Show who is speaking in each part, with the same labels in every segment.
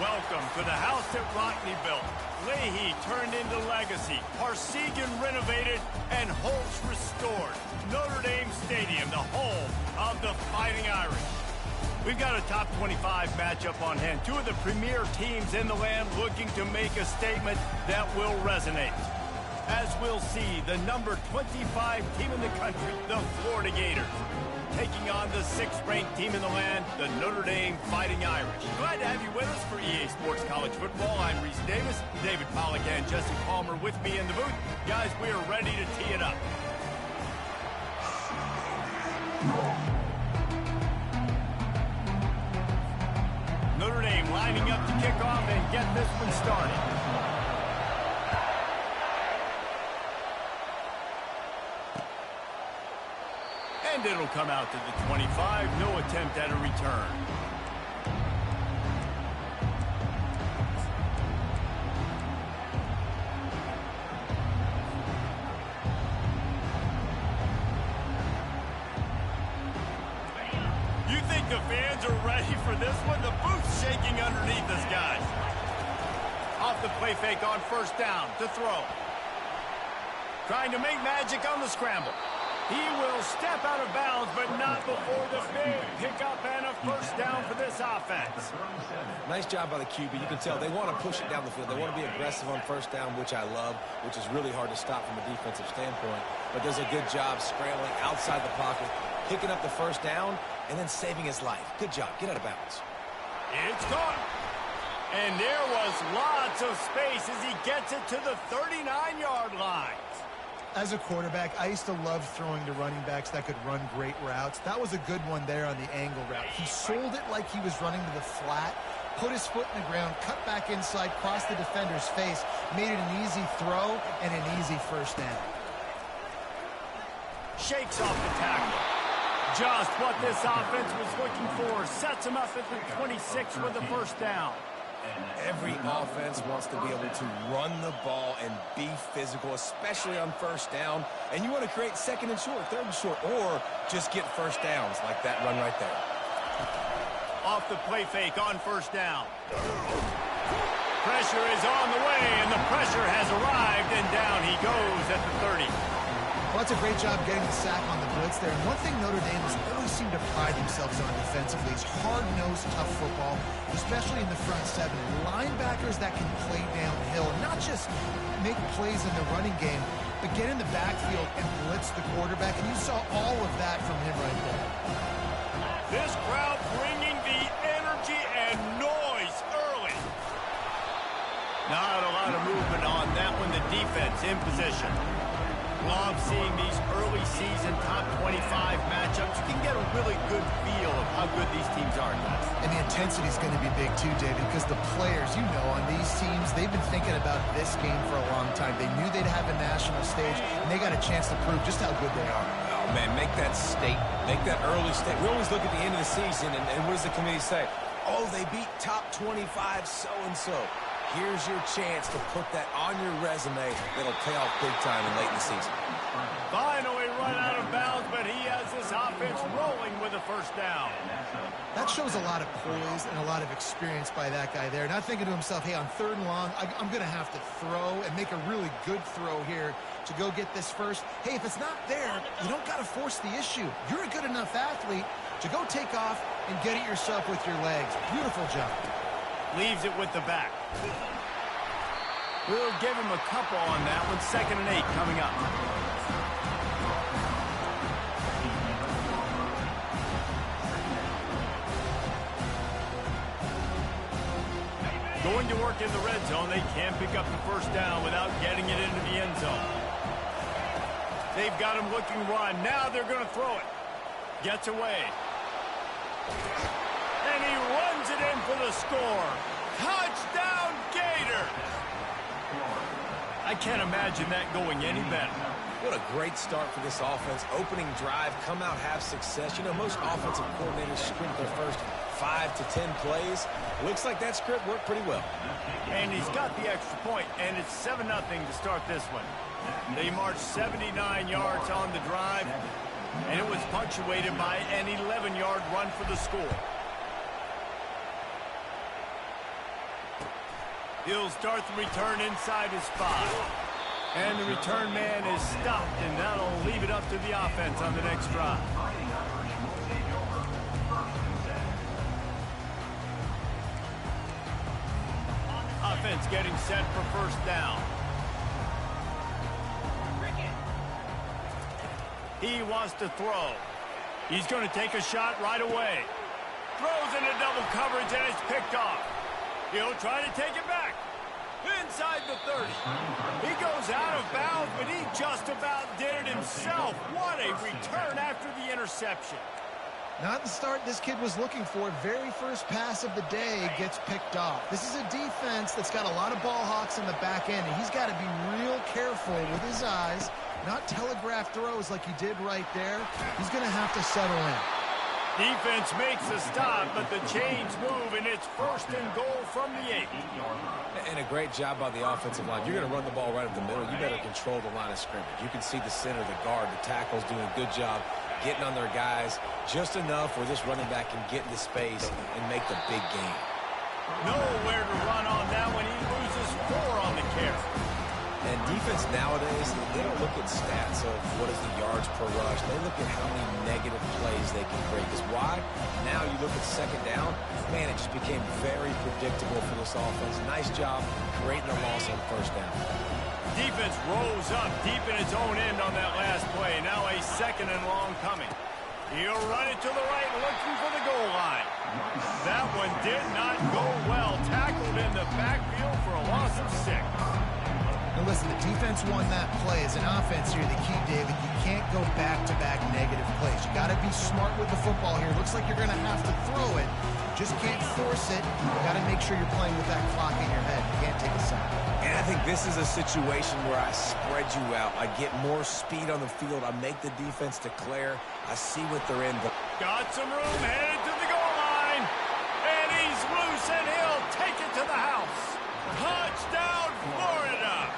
Speaker 1: Welcome to the house that Rockne built. Leahy turned into legacy. Parsegan renovated and Holtz restored. Notre Dame Stadium, the home of the Fighting Irish. We've got a top 25 matchup on hand. Two of the premier teams in the land looking to make a statement that will resonate. As we'll see, the number 25 team in the country, the Florida Gators, taking on the 6th-ranked team in the land, the Notre Dame Fighting Irish. Glad to have you with us for EA Sports College Football. I'm Reese Davis, David Pollack and Jesse Palmer with me in the booth. Guys, we are ready to tee it up. Notre Dame lining up to kick off and get this one started. And it'll come out to the 25. No attempt at a return. You think the fans are ready for this one? The booth's shaking underneath us, guys. Off the play fake on first down to throw. Trying to make magic on the scramble. He will step out of bounds, but not before the big pickup and a first down for this offense.
Speaker 2: Nice job by the QB. You can tell they want to push it down the field. They want to be aggressive on first down, which I love, which is really hard to stop from a defensive standpoint. But does a good job scrambling outside the pocket, picking up the first down, and then saving his life. Good job. Get out of bounds.
Speaker 1: It's gone. And there was lots of space as he gets it to the 39-yard line.
Speaker 3: As a quarterback, I used to love throwing to running backs that could run great routes. That was a good one there on the angle route. He sold it like he was running to the flat, put his foot in the ground, cut back inside, crossed the defender's face, made it an easy throw and an easy first down.
Speaker 1: Shakes off the tackle. Just what this offense was looking for. Sets him up at the 26 with a first down.
Speaker 2: Every offense wants to be able to run the ball and be physical, especially on first down. And you want to create second and short, third and short, or just get first downs like that run right there.
Speaker 1: Off the play fake on first down. Pressure is on the way, and the pressure has arrived, and down he goes at the 30.
Speaker 3: Well, that's a great job getting the sack on the blitz there. And one thing Notre Dame has always seemed to pride themselves on defensively is hard-nosed, tough football, especially in the front seven. Linebackers that can play downhill, not just make plays in the running game, but get in the backfield and blitz the quarterback. And you saw all of that from him right there.
Speaker 1: This crowd bringing the energy and noise early. Not a lot of movement on that one. The defense in position. Love seeing these early season top 25 matchups. You can get a really good feel of how good these teams are, guys.
Speaker 3: And the intensity is going to be big too, David, because the players, you know, on these teams, they've been thinking about this game for a long time. They knew they'd have a national stage, and they got a chance to prove just how good they are.
Speaker 2: Oh, man, make that statement. Make that early statement. We always look at the end of the season, and what does the committee say? Oh, they beat top 25 so-and-so. Here's your chance to put that on your resume that'll pay off big time and late in the season.
Speaker 1: Finally run out of bounds, but he has this offense rolling with a first down.
Speaker 3: That shows a lot of poise and a lot of experience by that guy there. Not thinking to himself, hey, on third and long, I'm going to have to throw and make a really good throw here to go get this first. Hey, if it's not there, you don't got to force the issue. You're a good enough athlete to go take off and get it yourself with your legs. Beautiful job.
Speaker 1: Leaves it with the back. We'll give him a couple on that one. 2nd and 8 coming up. Going to work in the red zone. They can't pick up the first down without getting it into the end zone. They've got him looking run. Now they're going to throw it. Gets away. And he runs it in for the score. Touchdown, Gators! I can't imagine that going any better.
Speaker 2: What a great start for this offense. Opening drive, come out, have success. You know, most offensive coordinators script their first 5 to 10 plays. Looks like that script worked pretty well.
Speaker 1: And he's got the extra point, and it's 7-0 to start this one. They marched 79 yards on the drive, and it was punctuated by an 11-yard run for the score. He'll start the return inside his 5. And the return man is stopped, and that'll leave it up to the offense on the next drive. Offense getting set for first down. He wants to throw. He's going to take a shot right away. Throws into double coverage, and it's picked off. He'll try to take it back. Inside the 30. He goes out of bounds, but he just about did it himself. What a return after the interception.
Speaker 3: Not the start this kid was looking for. Very first pass of the day gets picked off. This is a defense that's got a lot of ball hawks in the back end, and he's got to be real careful with his eyes, not telegraph throws like he did right there. He's going to have to settle in.
Speaker 1: Defense makes a stop, but the chains move, and it's first and goal from the 8.
Speaker 2: And a great job by the offensive line. You're going to run the ball right up the middle. You better control the line of scrimmage. You can see the center, the guard, the tackles doing a good job getting on their guys just enough where this running back can get into space and make the big game.
Speaker 1: Nowhere to run on that one. He loses 4 on the carry.
Speaker 2: And defense nowadays, they don't look at stats of what is the yards per rush. They look at how many negative plays they can create. Because why? Now you look at second down, man, it just became very predictable for this offense. Nice job creating a loss on first down.
Speaker 1: Defense rose up deep in its own end on that last play. Now a second and long coming. He'll run it to the right, looking for the goal line. That one did not go well. Tackled in the backfield for a loss of 6.
Speaker 3: Now listen, the defense won that play. As an offense here, the key, David, you can't go back-to-back negative plays. You got to be smart with the football here. Looks like you're going to have to throw it. Just can't force it. You got to make sure you're playing with that clock in your head. You can't take a sack.
Speaker 2: And I think this is a situation where I spread you out. I get more speed on the field. I make the defense declare. I see what they're in.
Speaker 1: Got some room, headed to the goal line. And he's loose, and he'll take it to the house. Touchdown, Florida.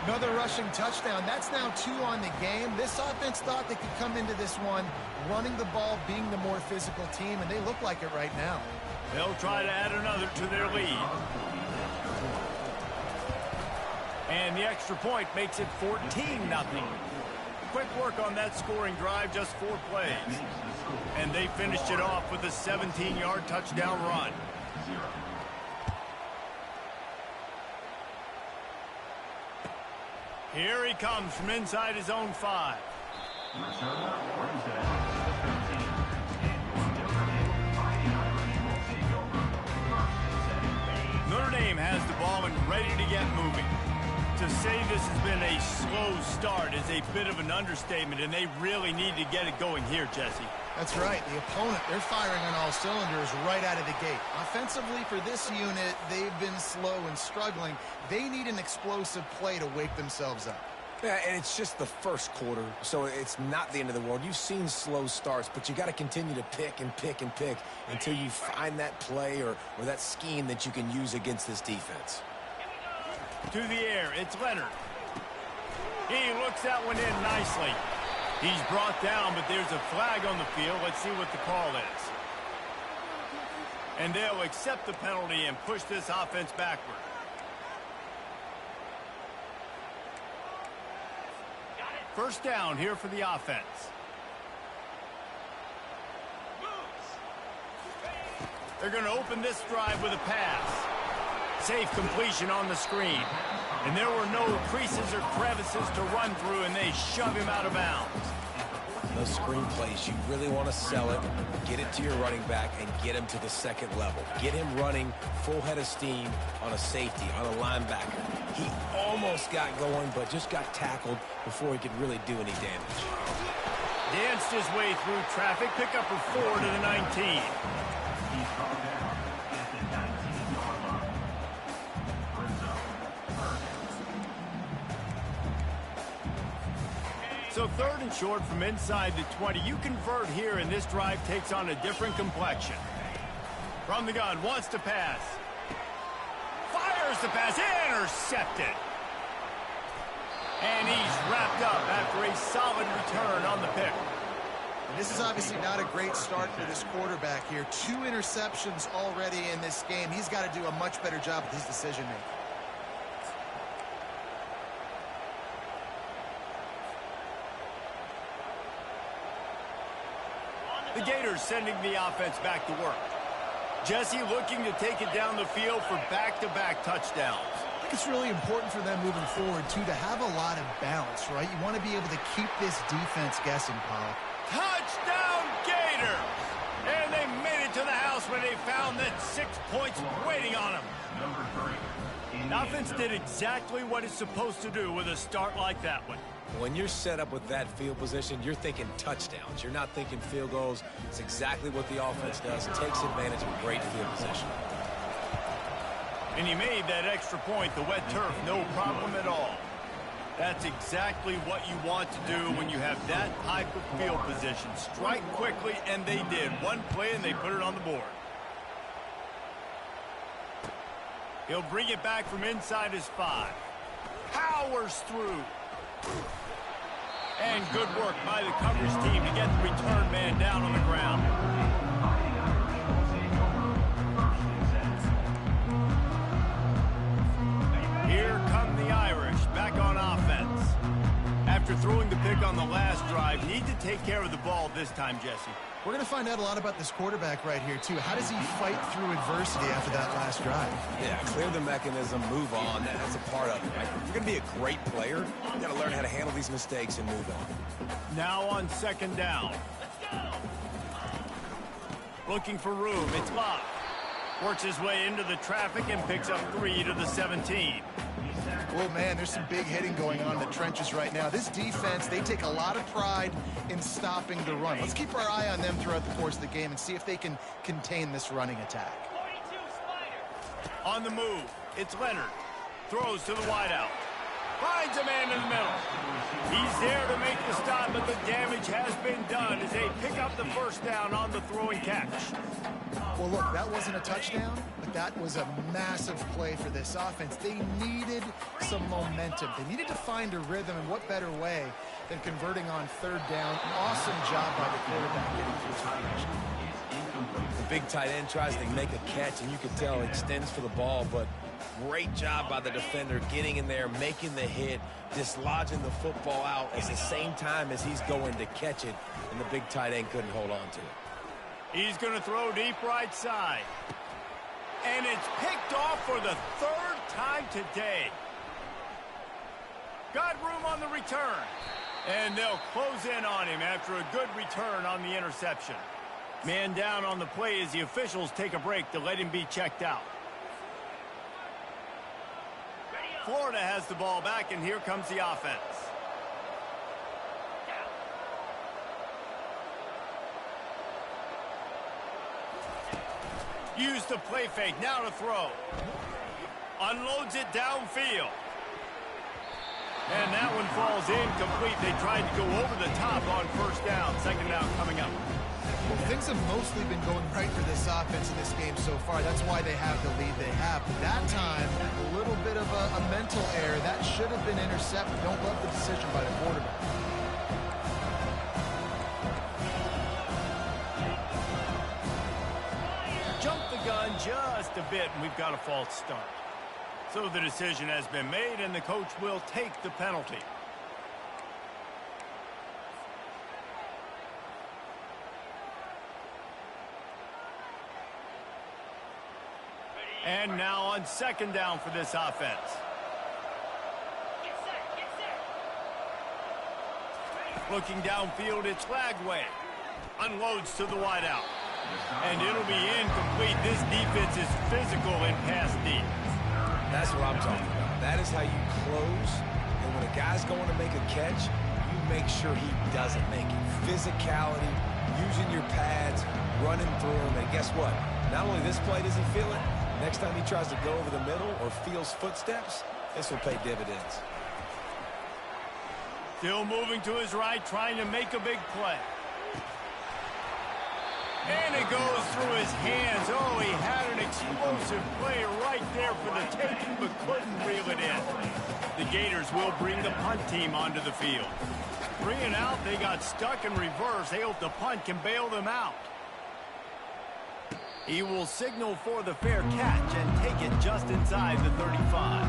Speaker 3: Another rushing touchdown. That's now 2 on the game. This offense thought they could come into this one running the ball, being the more physical team, and they look like it right now.
Speaker 1: They'll try to add another to their lead. And the extra point makes it 14-0. Quick work on that scoring drive, just 4 plays. And they finished it off with a 17-yard touchdown run. Here he comes from inside his own 5. Notre Dame has the ball and ready to get moving. To say this has been a slow start is a bit of an understatement, and they really need to get it going here, Jesse.
Speaker 3: That's right. The opponent, they're firing on all cylinders right out of the gate. Offensively, for this unit, they've been slow and struggling. They need an explosive play to wake themselves up.
Speaker 2: Yeah, and it's just the first quarter, so it's not the end of the world. You've seen slow starts, but you got to continue to pick and pick and pick until you find that play or that scheme that you can use against this defense.
Speaker 1: To the air, it's Leonard. He looks that one in nicely. He's brought down, but there's a flag on the field. Let's see what the call is. And they'll accept the penalty and push this offense backward. First down here for the offense. They're going to open this drive with a pass. Safe completion on the screen. And there were no creases or crevices to run through, and they shove him out of bounds.
Speaker 2: Those screen plays, you really want to sell it, get it to your running back, and get him to the second level. Get him running full head of steam on a safety, on a linebacker. He almost got going, but just got tackled before he could really do any damage.
Speaker 1: Danced his way through traffic, pick up a 4 to the 19. So 3rd and short from inside the 20. You convert here, and this drive takes on a different complexion. From the gun, wants to pass. Fires the pass, intercepted. And he's wrapped up after a solid return on the pick.
Speaker 3: This is obviously not a great start for this quarterback here. 2 interceptions already in this game. He's got to do a much better job with his decision-making.
Speaker 1: The Gators sending the offense back to work. Jesse looking to take it down the field for back-to-back touchdowns.
Speaker 3: I think it's really important for them moving forward, too, to have a lot of balance, right? You want to be able to keep this defense guessing, Paul.
Speaker 1: Touchdown, Gators! And they made it to the house when they found that 6 points waiting on them. The offense did exactly what it's supposed to do with a start like that one.
Speaker 2: When you're set up with that field position, you're thinking touchdowns. You're not thinking field goals. It's exactly what the offense does. It takes advantage of great field position.
Speaker 1: And he made that extra point, the wet turf, no problem at all. That's exactly what you want to do when you have that type of field position. Strike quickly, and they did. One play, and they put it on the board. He'll bring it back from inside his 5. Powers through. And good work by the coverage team to get the return man down on the ground. Here come the Irish back on offense. After throwing the pick on the last drive, need to take care of the ball this time, Jesse.
Speaker 3: We're going to find out a lot about this quarterback right here, too. How does he fight through adversity after that last drive?
Speaker 2: Yeah, clear the mechanism, move on. That's a part of it, right? If you're going to be a great player, you got to learn how to handle these mistakes and move on.
Speaker 1: Now on second down. Let's go! Looking for room. It's Locke. Works his way into the traffic and picks up 3 to the 17.
Speaker 3: Oh, man, there's some big hitting going on in the trenches right now. This defense, they take a lot of pride in stopping the run. Let's keep our eye on them throughout the course of the game and see if they can contain this running attack.
Speaker 1: On the move, it's Leonard. Throws to the wideout. Finds a man in the middle. He's there to make the stop, but the damage has been done as they pick up the first down on the throw and catch.
Speaker 3: Well, look, that wasn't a touchdown, but that was a massive play for this offense. They needed some momentum. They needed to find a rhythm, and what better way than converting on third down. Awesome job by the quarterback getting through situation.
Speaker 2: The big tight end tries to make a catch, and you can tell he extends for the ball, but great job by the defender getting in there, making the hit, dislodging the football out at the same time as he's going to catch it, and the big tight end couldn't hold on to it.
Speaker 1: He's going to throw deep right side. And it's picked off for the 3rd time today. Got room on the return. And they'll close in on him after a good return on the interception. Man down on the play as the officials take a break to let him be checked out. Florida has the ball back, and here comes the offense. Use the play fake, now to throw. Unloads it downfield. And that one falls incomplete. They tried to go over the top on first down. Second down coming up.
Speaker 3: Well, things have mostly been going right for this offense in this game so far. That's why they have the lead they have. But that time, a little bit of a mental error. That should have been intercepted. Don't love the decision by the quarterback.
Speaker 1: Jumped the gun just a bit, and we've got a false start. So the decision has been made, and the coach will take the penalty. And now on second down for this offense. Looking downfield, it's Lagway. Unloads to the wideout. And it'll be incomplete. This defense is physical in pass deep.
Speaker 2: That's what I'm talking about. That is how you close. And when a guy's going to make a catch, you make sure he doesn't make it. Physicality, using your pads, running through him. And guess what? Not only this play does he feel it, next time he tries to go over the middle or feels footsteps, this will pay dividends.
Speaker 1: Still moving to his right, trying to make a big play. And it goes through his hands. Oh, he had an explosive play right there for the taking, but couldn't reel it in. The Gators will bring the punt team onto the field. 3 and out. They got stuck in reverse. They hope the punt can bail them out. He will signal for the fair catch and take it just inside the 35.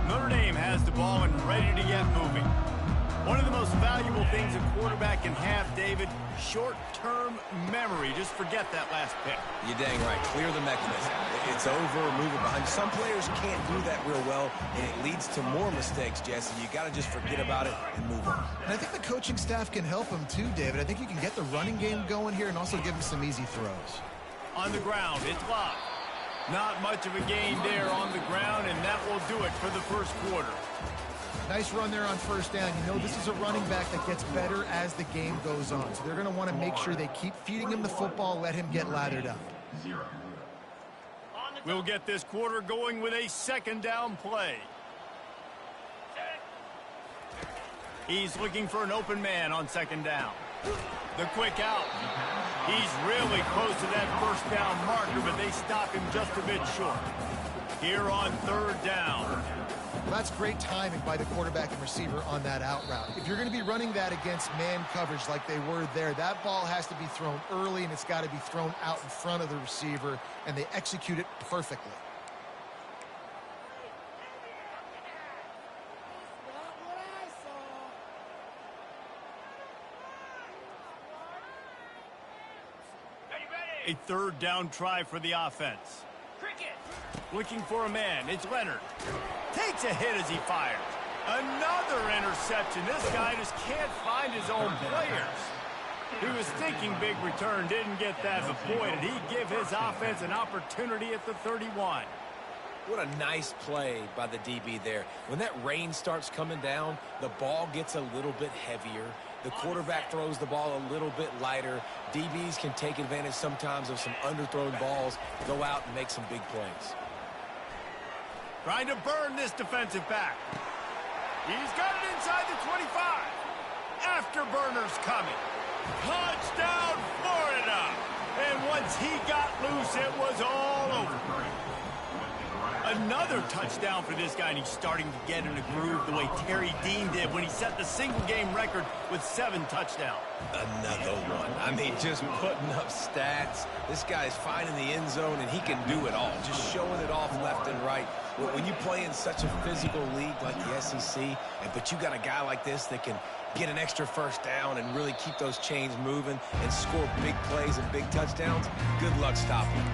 Speaker 1: Notre Dame has the ball and ready to get moving. One of the most valuable things a quarterback can have, David, short-term memory. Just forget that last pick.
Speaker 2: You're dang right. Clear the mechanism. It's over, move it behind you. Some players can't do that real well, and it leads to more mistakes, Jesse. You got to just forget about it and move on.
Speaker 3: And I think the coaching staff can help him too, David. I think you can get the running game going here and also give him some easy throws.
Speaker 1: On the ground, it's locked. Not much of a gain there on the ground, and that will do it for the first quarter.
Speaker 3: Nice run there on first down. You know, this is a running back that gets better as the game goes on. So they're going to want to make sure they keep feeding him the football, let him get lathered up.
Speaker 1: We'll get this quarter going with a second down play. He's looking for an open man on second down. The quick out. He's really close to that first down marker, but they stop him just a bit short. Here on third down.
Speaker 3: Well, that's great timing by the quarterback and receiver on that out route. If you're going to be running that against man coverage like they were there, that ball has to be thrown early, and it's got to be thrown out in front of the receiver, and they execute it perfectly.
Speaker 1: A third down try for the offense. Looking for a man. It's Leonard. Takes a hit as he fires. Another interception. This guy just can't find his own players. He was thinking big return, didn't get that, but boy, did he give his offense an opportunity at the 31.
Speaker 2: What a nice play by the DB there. When that rain starts coming down, the ball gets a little bit heavier. The quarterback throws the ball a little bit lighter. DBs can take advantage sometimes of some underthrown balls, go out and make some big plays.
Speaker 1: Trying to burn this defensive back. He's got it inside the 25. Afterburner's coming. Touchdown, Florida. And once he got loose, it was all over. Another touchdown for this guy, and he's starting to get in a groove the way Terry Dean did when he set the single-game record with 7 touchdowns.
Speaker 2: Another one. I mean, just putting up stats. This guy's finding the end zone, and he can do it all, just showing it off left and right. When you play in such a physical league like the SEC, but you got a guy like this that can get an extra first down and really keep those chains moving and score big plays and big touchdowns, good luck stopping him.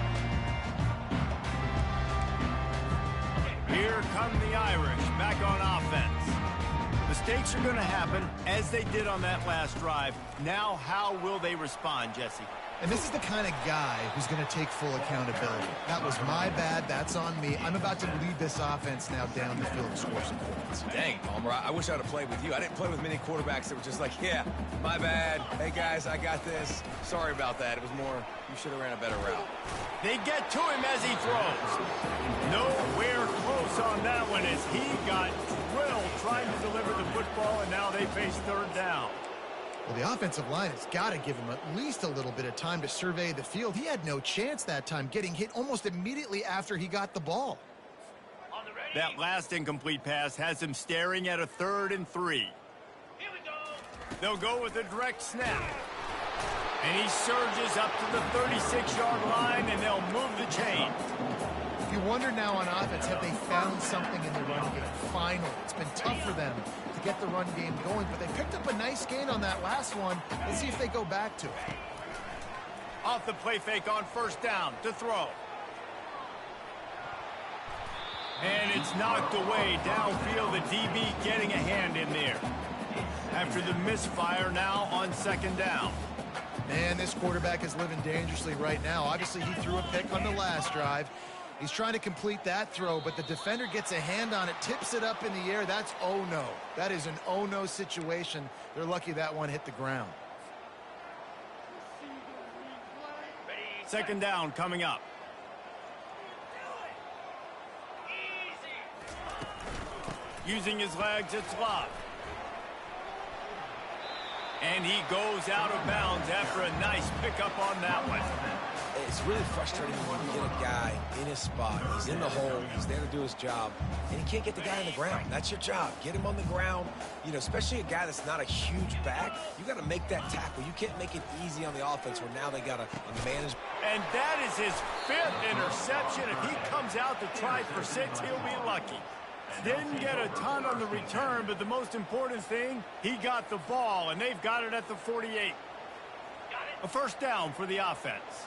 Speaker 1: Here come the Irish back on offense. Mistakes are going to happen, as they did on that last drive. Now, how will they respond, Jesse?
Speaker 3: And this is the kind of guy who's going to take full accountability. That was my bad. That's on me. I'm about to lead this offense now down the field and score some points.
Speaker 2: Dang, Palmer, I wish I'd have played with you. I didn't play with many quarterbacks that were just like, yeah, my bad. Hey, guys, I got this. Sorry about that. It was more, you should have ran a better route.
Speaker 1: They get to him as he throws. Nowhere close on that one as he got drilled trying to deliver the football, and now they face third down.
Speaker 3: Well, the offensive line has got to give him at least a little bit of time to survey the field. He had no chance that time, getting hit almost immediately after he got the ball.
Speaker 1: That last incomplete pass has him staring at a 3rd and 3. Here we go. They'll go with a direct snap. And he surges up to the 36-yard line, and they'll move the chain.
Speaker 3: You wonder now on offense, have they found something in the run game? Finally, it's been tough for them to get the run game going, but they picked up a nice gain on that last one. Let's see if they go back to it.
Speaker 1: Off the play fake on first down to throw. And it's knocked away downfield. The DB getting a hand in there. After the misfire now on second down.
Speaker 3: Man, this quarterback is living dangerously right now. Obviously, he threw a pick on the last drive. He's trying to complete that throw, but the defender gets a hand on it, tips it up in the air. That's oh-no. That is an oh-no situation. They're lucky that one hit the ground.
Speaker 1: Second down coming up. Using his legs, it's Love. And he goes out of bounds after a nice pickup on that one.
Speaker 2: It's really frustrating when you get a guy in his spot. He's in the hole. He's there to do his job. And you can't get the guy on the ground. That's your job. Get him on the ground. You know, especially a guy that's not a huge back. You got to make that tackle. You can't make it easy on the offense where now they got to manage.
Speaker 1: And that is his 5th interception. If he comes out to try for 6, he'll be lucky. Didn't get a ton on the return, but the most important thing, he got the ball, and they've got it at the 48. A first down for the offense.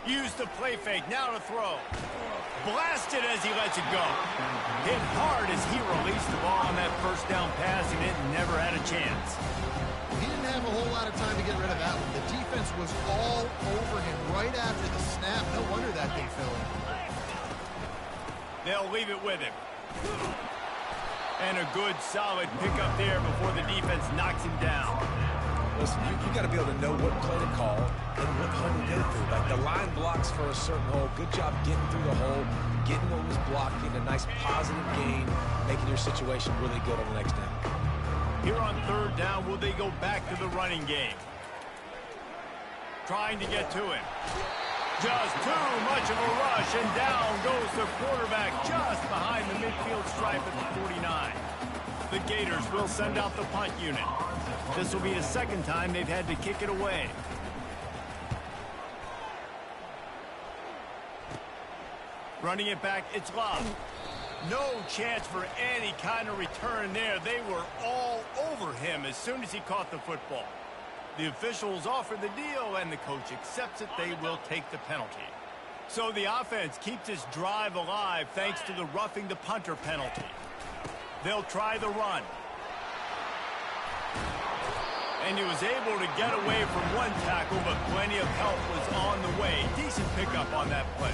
Speaker 1: Use the play fake, now to throw. Blasted as he lets it go. Hit hard as he released the ball on that first down pass, and it never had a chance.
Speaker 3: He didn't have a whole lot of time to get rid of that one. The defense was all over him right after the snap. No wonder that they fell in.
Speaker 1: They'll leave it with him. And a good, solid pickup there before the defense knocks him down.
Speaker 2: Listen, you got to be able to know what play to call and what hole to go through. Like the line blocks for a certain hole. Good job getting through the hole, getting what was blocked, getting a nice positive gain, making your situation really good on the next down.
Speaker 1: Here on third down, will they go back to the running game? Trying to get to him. Just too much of a rush, and down goes the quarterback just behind the midfield stripe at the 49. The Gators will send out the punt unit. This will be the second time they've had to kick it away. Running it back, it's Love. No chance for any kind of return there. They were all over him as soon as he caught the football. The officials offer the deal, and the coach accepts it. They will take the penalty. So the offense keeps this drive alive thanks to the roughing the punter penalty. They'll try the run. And he was able to get away from one tackle, but plenty of help was on the way. Decent pickup on that play.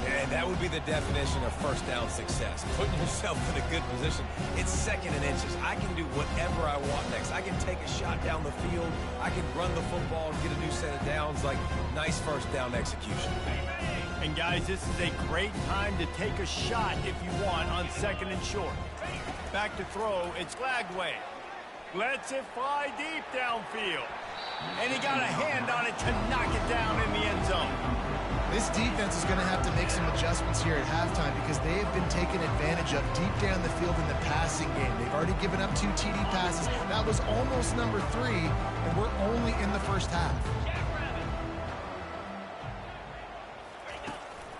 Speaker 2: And that would be the definition of first down success. Putting yourself in a good position. It's 2nd and inches. I can do whatever I want next. I can take a shot down the field. I can run the football and get a new set of downs. Like, nice first down execution.
Speaker 1: And guys, this is a great time to take a shot if you want on 2nd and short. Back to throw, it's Lagway. Lets it fly deep downfield. And he got a hand on it to knock it down in the end zone.
Speaker 3: This defense is going to have to make some adjustments here at halftime because they have been taken advantage of deep down the field in the passing game. They've already given up 2 TD passes. That was almost number 3, and we're only in the first half.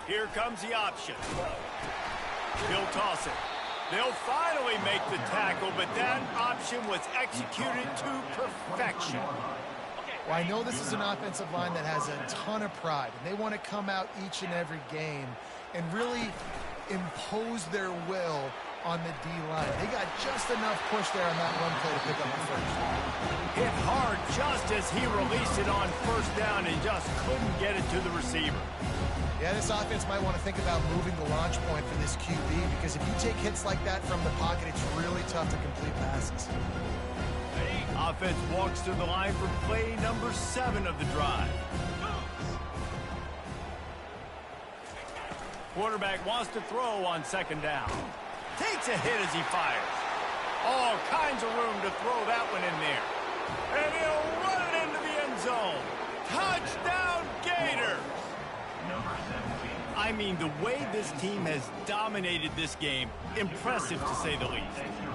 Speaker 1: Here comes the option. He'll toss it. They'll finally make the tackle, but that option was executed to perfection.
Speaker 3: Well, I know this is an offensive line that has a ton of pride, and they want to come out each and every game and really impose their will on the D-line. They got just enough push there on that run play to pick up the first.
Speaker 1: Hit hard just as he released it on first down and just couldn't get it to the receiver.
Speaker 3: Yeah, this offense might want to think about moving the launch point for this QB because if you take hits like that from the pocket, it's really tough to complete passes.
Speaker 1: Offense walks to the line for play number 7 of the drive. Quarterback wants to throw on 2nd down. Takes a hit as he fires. All kinds of room to throw that one in there. And he'll run it into the end zone. Touchdown, Gators! I mean, the way this team has dominated this game, impressive to say the least.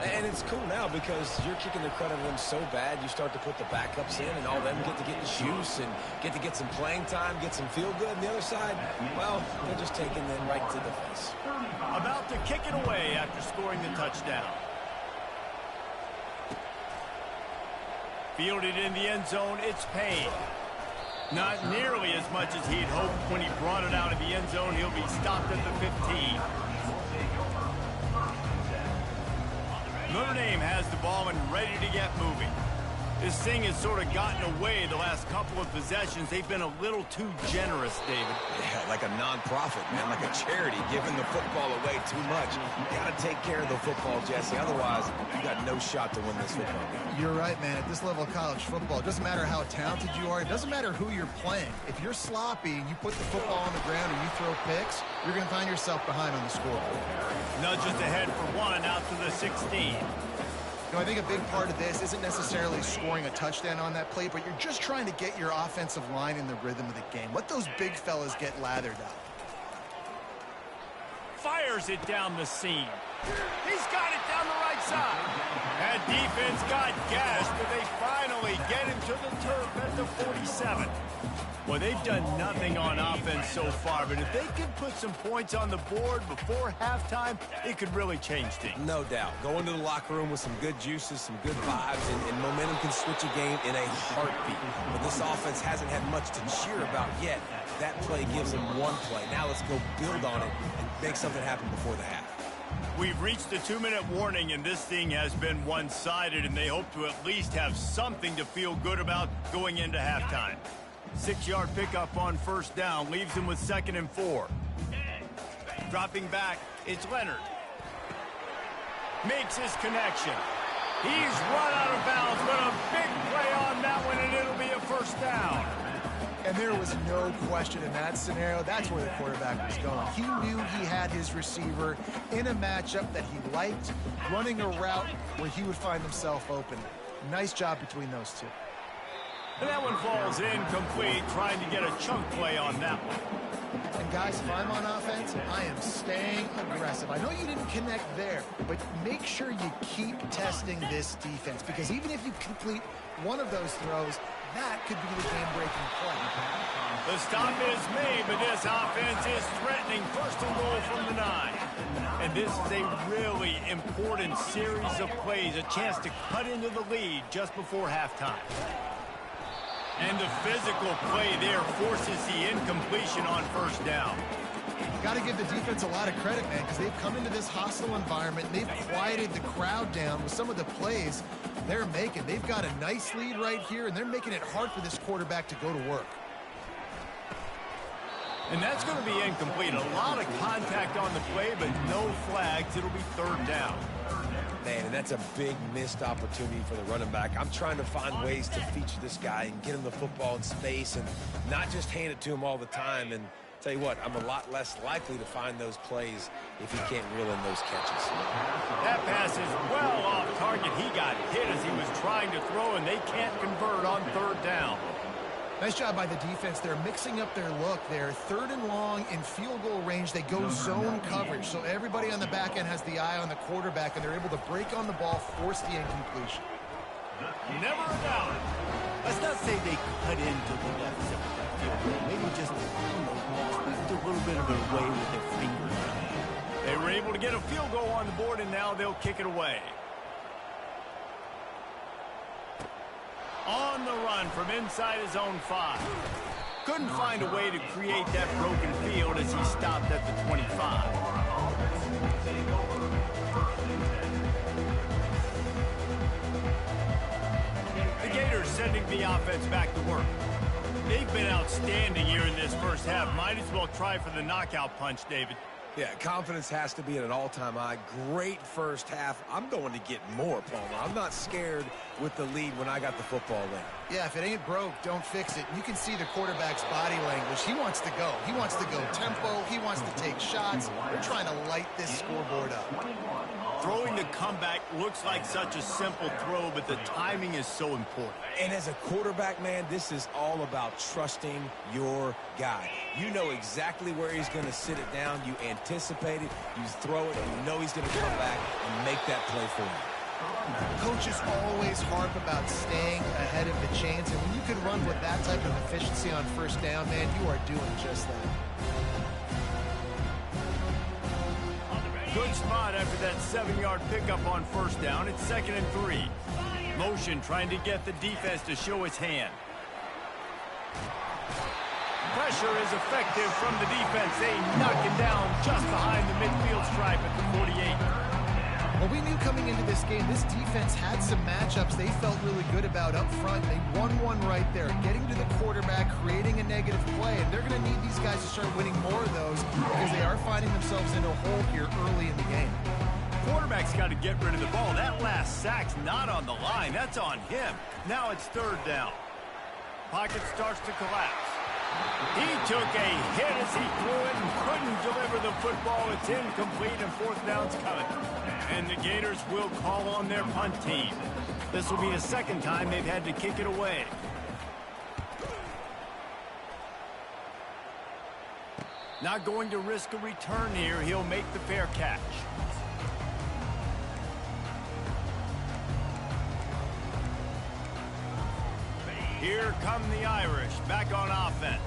Speaker 2: And it's cool now because you're kicking the credit of them so bad, you start to put the backups in, and all them get to get the juice and get to get some playing time, get some feel good. And the other side, well, they're just taking them right to the face.
Speaker 1: About to kick it away after scoring the touchdown. Fielded in the end zone, it's Payne. Not nearly as much as he'd hoped when he brought it out of the end zone. He'll be stopped at the 15. Notre Dame has the ball and ready to get moving. This thing has sort of gotten away the last couple of possessions. They've been a little too generous, David.
Speaker 2: Yeah, like a non-profit, man, like a charity, giving the football away too much. You got to take care of the football, Jesse. Otherwise, you got no shot to win this football game.
Speaker 3: You're right, man. At this level of college football, it doesn't matter how talented you are. It doesn't matter who you're playing. If you're sloppy and you put the football on the ground or you throw picks, you're going to find yourself behind on the scoreboard.
Speaker 1: Nudges ahead for one out to the 16.
Speaker 3: You know, I think a big part of this isn't necessarily scoring a touchdown on that play, but you're just trying to get your offensive line in the rhythm of the game. Let those big fellas get lathered up.
Speaker 1: Fires it down the seam. He's got it down the right side. That defense got gashed, but they finally get him to the turf at the 47. Well, they've done nothing on offense so far, but if they could put some points on the board before halftime, it could really change things.
Speaker 2: No doubt. Go into the locker room with some good juices, some good vibes, and momentum can switch a game in a heartbeat. But this offense hasn't had much to cheer about yet. That play gives them one play. Now let's go build on it and make something happen before the half.
Speaker 1: We've reached the 2-minute warning, and this thing has been one-sided, and they hope to at least have something to feel good about going into halftime. 6-yard pickup on first down leaves him with 2nd and 4. Dropping back, it's Leonard. Makes his connection. He's run out of bounds, but a big play on that one, and it'll be a first down.
Speaker 3: And there was no question in that scenario. That's where the quarterback was going. He knew he had his receiver in a matchup that he liked, running a route where he would find himself open. Nice job between those two.
Speaker 1: And that one falls incomplete, trying to get a chunk play on that one.
Speaker 3: And guys, if I'm on offense, I am staying aggressive. I know you didn't connect there, but make sure you keep testing this defense, because even if you complete one of those throws, that could be the game-breaking play.
Speaker 1: The stop is made, but this offense is threatening. 1st and goal from the 9. And this is a really important series of plays, a chance to cut into the lead just before halftime. And the physical play there forces the incompletion on first down.
Speaker 3: Got to give the defense a lot of credit, man, because they've come into this hostile environment. They've quieted the crowd down with some of the plays they're making. They've got a nice lead right here, and they're making it hard for this quarterback to go to work.
Speaker 1: And that's going to be incomplete. A lot of contact on the play, but no flags. It'll be 3rd down.
Speaker 2: Man, and that's a big missed opportunity for the running back. I'm trying to find ways to feature this guy and get him the football in space and not just hand it to him all the time. And tell you what, I'm a lot less likely to find those plays if he can't reel in those catches.
Speaker 1: That pass is well off target. He got hit as he was trying to throw, and they can't convert on 3rd down.
Speaker 3: Nice job by the defense. They're mixing up their look there. 3rd and long in field goal range. They go zone coverage, so everybody on the back end has the eye on the quarterback, and they're able to break on the ball, force the incompletion.
Speaker 1: Never a doubt. Let's not say they cut into the left side of that field goal. Maybe just, tweaked a little bit of it away with their fingers. They were able to get a field goal on the board, and now they'll kick it away. On the run from inside his own 5. Couldn't find a way to create that broken field as he stopped at the 25. The Gators sending the offense back to work. They've been outstanding here in this first half. Might as well try for the knockout punch, David.
Speaker 2: Yeah, confidence has to be at an all-time high. Great first half. I'm going to get more, Palmer. I'm not scared with the lead when I got the football in.
Speaker 3: Yeah, if it ain't broke, don't fix it. You can see the quarterback's body language. He wants to go. He wants to go tempo. He wants to take shots. They're trying to light this scoreboard up.
Speaker 1: Throwing the comeback looks like such a simple throw, but the timing is so important.
Speaker 2: And as a quarterback, man, this is all about trusting your guy. You know exactly where he's going to sit it down. You anticipate it. You throw it, and you know he's going to come back and make that play for you.
Speaker 3: Coaches always harp about staying ahead of the chains, and when you can run with that type of efficiency on first down, man, you are doing just that.
Speaker 1: Good spot after that 7-yard pickup on first down. It's 2nd and 3. Motion trying to get the defense to show its hand. Pressure is effective from the defense. They knock it down just behind the midfield stripe at the 48.
Speaker 3: Well, we knew coming into this game, this defense had some matchups they felt really good about up front. They won one right there, getting to the quarterback, creating a negative play, and they're going to need these guys to start winning more of those because they are finding themselves in a hole here early in the game.
Speaker 1: Quarterback's got to get rid of the ball. That last sack's not on the line. That's on him. Now it's third down. Pocket starts to collapse. He took a hit as he threw it and couldn't deliver the football. It's incomplete and fourth down's coming. And the Gators will call on their punt team. This will be the second time they've had to kick it away. Not going to risk a return here. He'll make the fair catch. Here come the Irish, back on offense.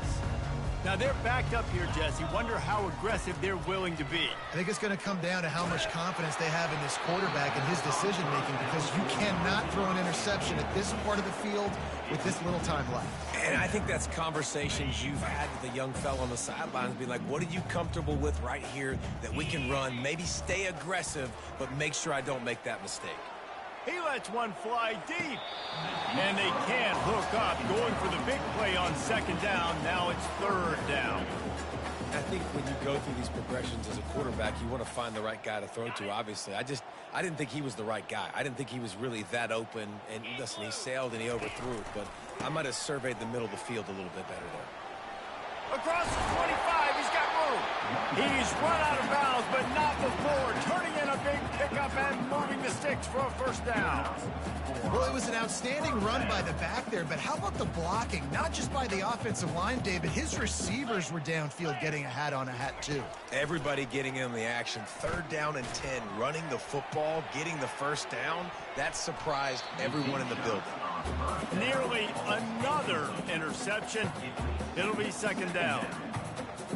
Speaker 1: Now they're backed up here, Jesse. Wonder how aggressive they're willing to be.
Speaker 3: I think it's going to come down to how much confidence they have in this quarterback and his decision-making, because you cannot throw an interception at this part of the field with this little time left.
Speaker 2: And I think that's conversations you've had with a young fellow on the sidelines, being like, what are you comfortable with right here that we can run? Maybe stay aggressive, but make sure I don't make that mistake.
Speaker 1: He lets one fly deep. And they can't hook up. Going for the big play on second down. Now it's third down.
Speaker 2: I think when you go through these progressions as a quarterback, you want to find the right guy to throw to, obviously. I didn't think he was the right guy. I didn't think he was really that open. And listen, he sailed and he overthrew it. But I might have surveyed the middle of the field a little bit better there.
Speaker 1: Across the 25, he's got room. He's run out of bounds, but not before. Turning in a big pickup and moving the sticks for a first down.
Speaker 3: Well, it was an outstanding run by the back there, but how about the blocking? Not just by the offensive line, David. His receivers were downfield getting a hat on a hat, too.
Speaker 2: Everybody getting in the action. Third down and 10, running the football, getting the first down. That surprised everyone in the building.
Speaker 1: Nearly another interception. It'll be second down.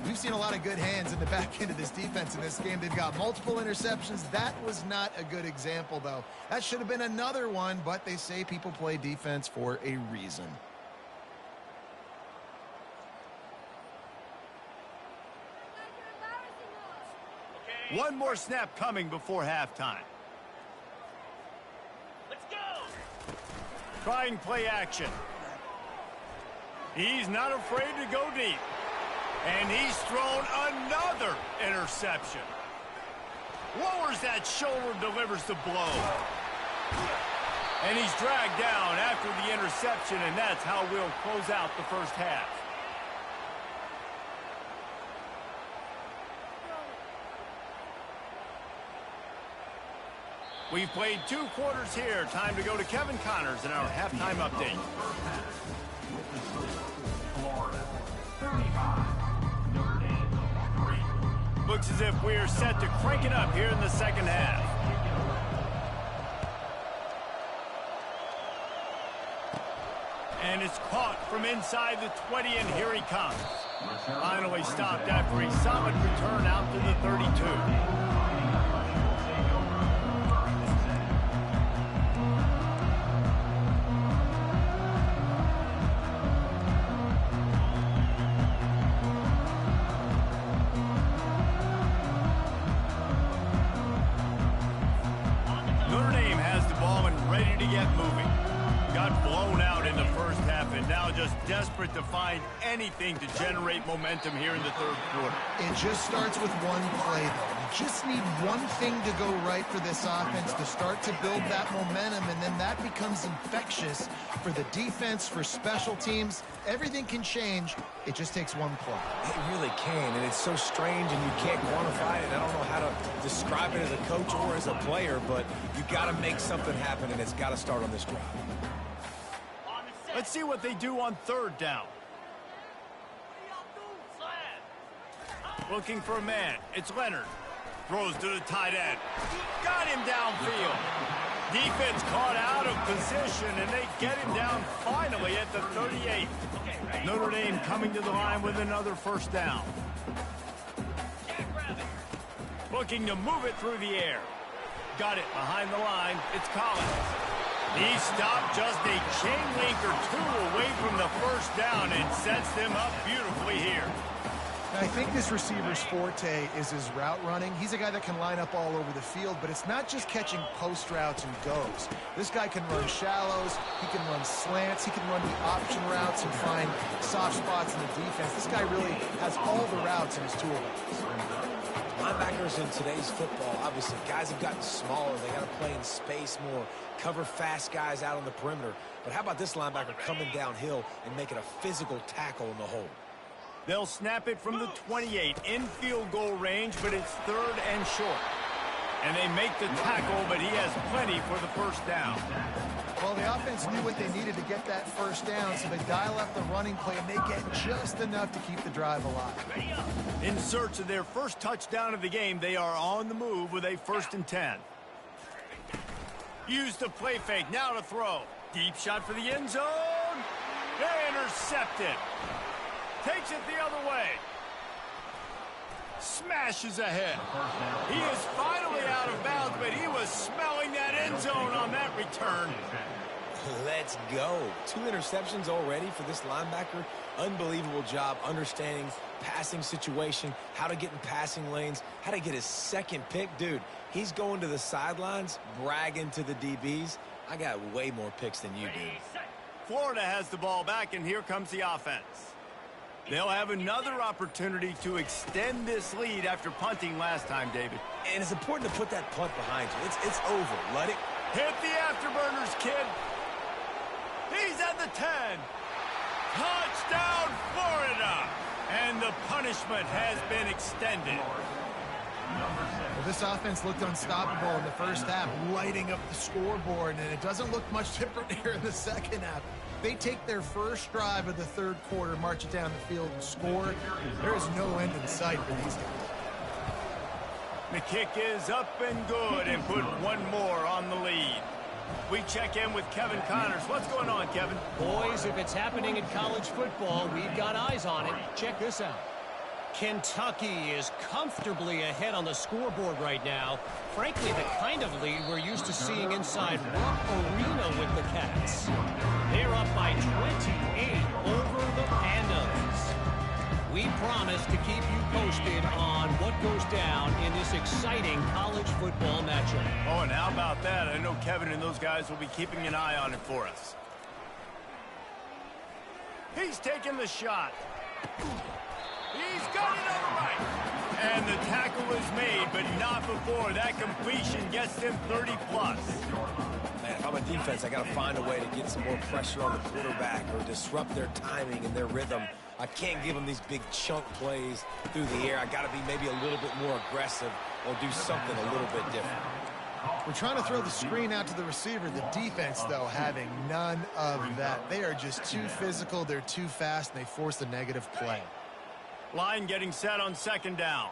Speaker 3: We've seen a lot of good hands in the back end of this defense in this game. They've got multiple interceptions. That was not a good example, though. That should have been another one, but they say people play defense for a reason.
Speaker 1: One more snap coming before halftime. Let's go. Trying play action. He's not afraid to go deep. And he's thrown another interception. Lowers that shoulder, delivers the blow. And he's dragged down after the interception, and that's how we'll close out the first half. We've played 2 quarters here. Time to go to Kevin Connors in our halftime update. Looks as if we're set to crank it up here in the second half. And it's caught from inside the 20, and here he comes. Finally stopped after a solid return out to the 32. Desperate to find anything to generate momentum here in the third quarter.
Speaker 3: It just starts with one play, though. You just need one thing to go right for this offense to start to build that momentum, and then that becomes infectious for the defense, for special teams. Everything can change. It just takes one play.
Speaker 2: It really can, and it's so strange, and you can't quantify it. I don't know how to describe it as a coach or as a player, but you got to make something happen, and it's got to start on this drive.
Speaker 1: Let's see what they do on third down. Looking for a man. It's Leonard. Throws to the tight end. Got him downfield. Defense caught out of position, and they get him down finally at the 38. Notre Dame coming to the line with another first down. Looking to move it through the air. Got it behind the line. It's Collins. He stopped just a chain link or two away from the first down and sets them up beautifully here.
Speaker 3: I think this receiver's forte is his route running. He's a guy that can line up all over the field, but it's not just catching post routes and goes. This guy can run shallows, he can run slants, he can run the option routes and find soft spots in the defense. This guy really has all the routes in his toolbox.
Speaker 2: Linebackers in today's football, obviously, guys have gotten smaller. They got to play in space more, cover fast guys out on the perimeter. But how about this linebacker coming downhill and making a physical tackle in the hole?
Speaker 1: They'll snap it from the 28 in field goal range, but it's 3rd and short. And they make the tackle, but he has plenty for the first down.
Speaker 3: Well, the offense knew what they needed to get that first down, so they dial up the running play, and they get just enough to keep the drive alive.
Speaker 1: In search of their first touchdown of the game, they are on the move with a 1st and 10. Use the play fake, now to throw. Deep shot for the end zone. They intercepted. Takes it the other way. Smashes ahead. He is finally out of bounds, but he was smelling that end zone on that return.
Speaker 2: Let's go. 2 interceptions already for this linebacker. Unbelievable job understanding passing situation, how to get in passing lanes, how to get his 2nd pick. Dude, he's going to the sidelines, bragging to the DBs. I got way more picks than you do.
Speaker 1: Florida has the ball back, and here comes the offense. They'll have another opportunity to extend this lead after punting last time, David.
Speaker 2: And it's important to put that punt behind you. It's over. Let it
Speaker 1: hit the afterburners, kid. He's at the 10. Touchdown, Florida. And the punishment has been extended.
Speaker 3: Well, this offense looked unstoppable in the first half, lighting up the scoreboard, and it doesn't look much different here in the second half. They take their first drive of the 3rd quarter, march it down the field, and score. There is no end in sight for these guys.
Speaker 1: The kick is up and good, and put one more on the lead. We check in with Kevin Connors. What's going on, Kevin?
Speaker 4: Boys, if it's happening in college football, we've got eyes on it. Check this out. Kentucky is comfortably ahead on the scoreboard right now. Frankly, the kind of lead we're used to seeing inside Rupp Arena with the Cats. They're up by 28 over the Pandas. We promise to keep you posted on what goes down in this exciting college football matchup.
Speaker 1: Oh, and how about that? I know Kevin and those guys will be keeping an eye on it for us. He's taking the shot. He's got it on the right. And the tackle is made, but not before that completion gets them 30+.
Speaker 2: Man, if I'm a defense, I got to find a way to get some more pressure on the quarterback or disrupt their timing and their rhythm. I can't give them these big chunk plays through the air. I got to be maybe a little bit more aggressive or do something a little bit different.
Speaker 3: We're trying to throw the screen out to the receiver. The defense, though, having none of that. They are just too physical, they're too fast, and they force the negative play.
Speaker 1: Line getting set on 2nd down.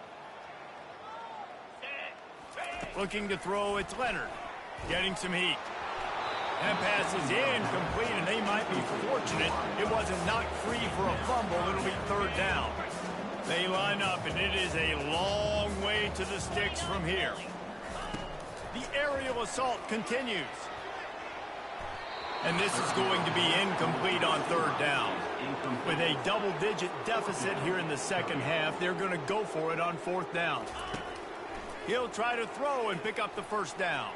Speaker 1: Looking to throw, it's Leonard. Getting some heat. That pass is incomplete, and they might be fortunate it wasn't knocked free for a fumble. It'll be 3rd down. They line up, and it is a long way to the sticks from here. The aerial assault continues. And this is going to be incomplete on 3rd down. With a double-digit deficit here in the second half, they're going to go for it on 4th down. He'll try to throw and pick up the 1st down.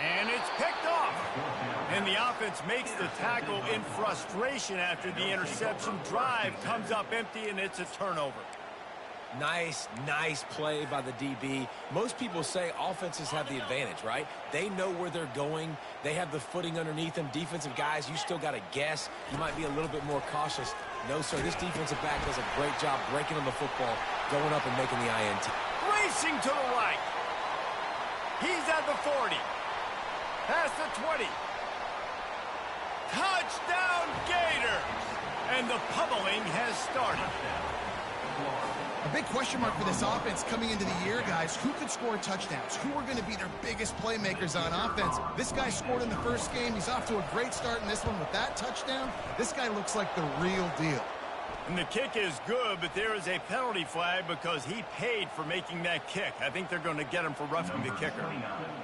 Speaker 1: And it's picked off. And the offense makes the tackle in frustration after the interception. Drive comes up empty, and it's a turnover.
Speaker 2: Nice play by the DB. Most people say offenses have the advantage, right? They know where they're going. They have the footing underneath them. Defensive guys, you still got to guess. You might be a little bit more cautious. No, sir, this defensive back does a great job breaking on the football, going up and making the INT.
Speaker 1: Racing to the right. He's at the 40. Past the 20. Touchdown Gators! And the pummeling has started.
Speaker 3: A big question mark for this offense coming into the year, guys. Who could score touchdowns? Who are going to be their biggest playmakers on offense? This guy scored in the first game. He's off to a great start in this one with that touchdown. This guy looks like the real deal.
Speaker 1: And the kick is good, but there is a penalty flag because he paid for making that kick. I think they're going to get him for roughing the kicker.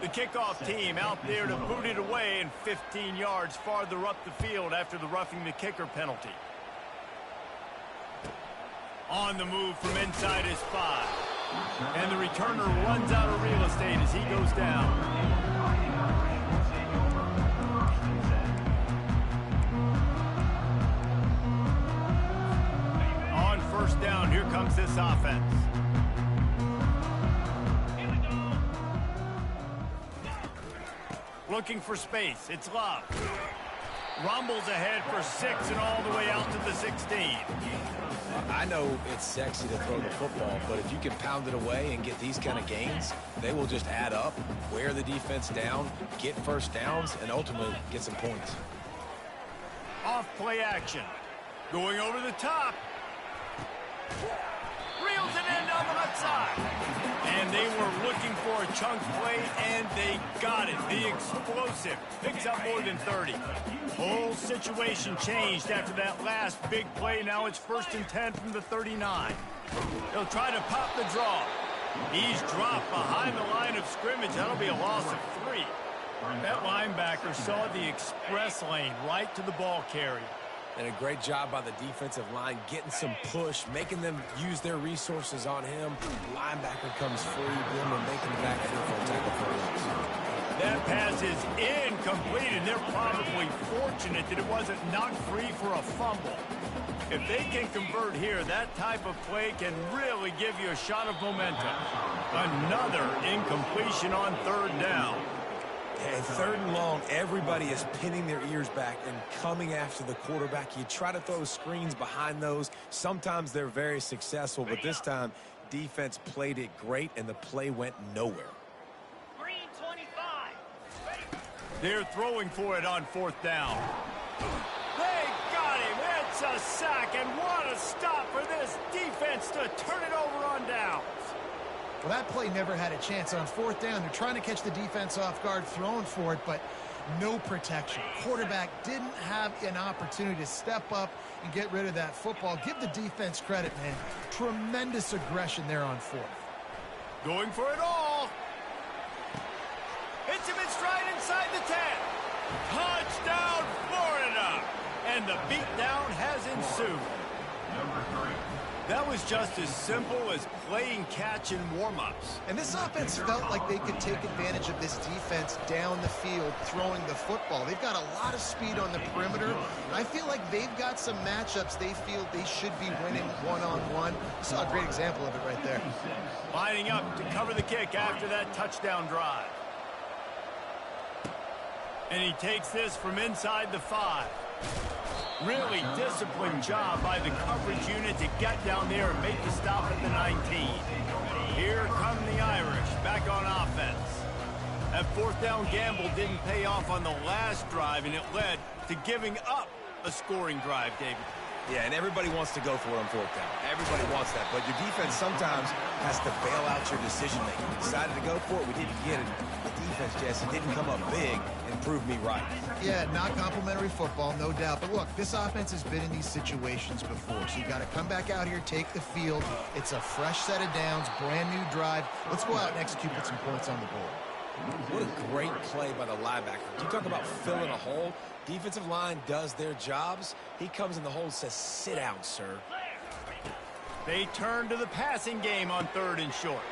Speaker 1: The kickoff team out there to boot it away and 15 yards farther up the field after the roughing the kicker penalty. On the move from inside his 5. And the returner runs out of real estate as he goes down. On first down, here comes this offense. Looking for space. It's Love. Rumbles ahead for 6 and all the way out to the 16.
Speaker 2: I know it's sexy to throw the football, but if you can pound it away and get these kind of gains, they will just add up, wear the defense down, get first downs, and ultimately get some points.
Speaker 1: Off play action. Going over the top. Reels it in on the left side. And they were looking for a chunk play, and they got it. The explosive picks up more than 30. Whole situation changed after that last big play. Now it's 1st and 10 from the 39. They'll try to pop the draw. He's dropped behind the line of scrimmage. That'll be a loss of 3. That linebacker saw the express lane right to the ball carrier.
Speaker 2: And a great job by the defensive line, getting some push, making them use their resources on him. Linebacker comes free, Blimmer making the backfield for a tackle for a loss.
Speaker 1: That pass is incomplete, and they're probably fortunate that it wasn't knocked free for a fumble. If they can convert here, that type of play can really give you a shot of momentum. Another incompletion on 3rd down.
Speaker 2: And 3rd and long, everybody is pinning their ears back and coming after the quarterback. You try to throw screens behind those. Sometimes they're very successful, but this time, defense played it great, and the play went nowhere.
Speaker 1: Green 25. They're throwing for it on 4th down. They got him. It's a sack, and what a stop for this defense to turn it over on downs.
Speaker 3: Well, that play never had a chance. On 4th down, they're trying to catch the defense off guard, throwing for it, but no protection. Quarterback didn't have an opportunity to step up and get rid of that football. Give the defense credit, man. Tremendous aggression there on 4th.
Speaker 1: Going for it all. Hits him in stride inside the 10. Touchdown, Florida. And the beatdown has ensued. That was just as simple as playing catch in warm-ups.
Speaker 3: And this offense felt like they could take advantage of this defense down the field, throwing the football. They've got a lot of speed on the perimeter. And I feel like they've got some matchups they feel they should be winning one-on-one. You saw a great example of it right there.
Speaker 1: Lining up to cover the kick after that touchdown drive. And he takes this from inside the 5. Really disciplined job by the coverage unit to get down there and make the stop at the 19. Here come the Irish back on offense. That 4th down gamble didn't pay off on the last drive, and it led to giving up a scoring drive, David.
Speaker 2: Yeah, and everybody wants to go for it on 4th down. Everybody wants that, but your defense sometimes has to bail out your decision-making. We decided to go for it. We didn't get it. The defense, Jesse, didn't come up big and prove me right.
Speaker 3: Yeah, not complimentary football, no doubt. But look, this offense has been in these situations before, so you got to come back out here, take the field. It's a fresh set of downs, brand new drive. Let's go out and execute with some points on the board.
Speaker 2: What a great play by the linebacker. You talk about filling a hole. Defensive line does their jobs. He comes in the hole and says, sit down, sir.
Speaker 1: They turn to the passing game on 3rd and short.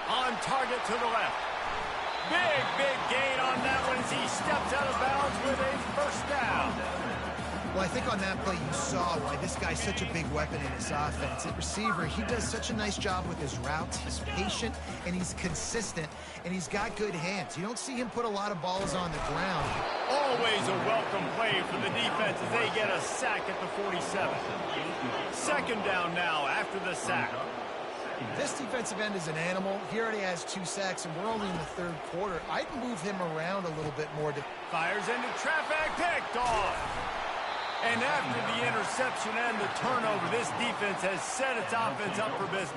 Speaker 1: On target to the left. Big gain on that one as he steps out of bounds with a 1st down.
Speaker 3: Well, I think on that play you saw why this guy's such a big weapon in his offense. At receiver, he does such a nice job with his routes. He's patient, and he's consistent, and he's got good hands. You don't see him put a lot of balls on the ground.
Speaker 1: Always a welcome play for the defense as they get a sack at the 47. 2nd down now after the sack.
Speaker 3: This defensive end is an animal. He already has 2 sacks, and we're only in the 3rd quarter. I'd move him around a little bit more.
Speaker 1: Fires into traffic, picked off. And after the interception and the turnover, this defense has set its offense up for business.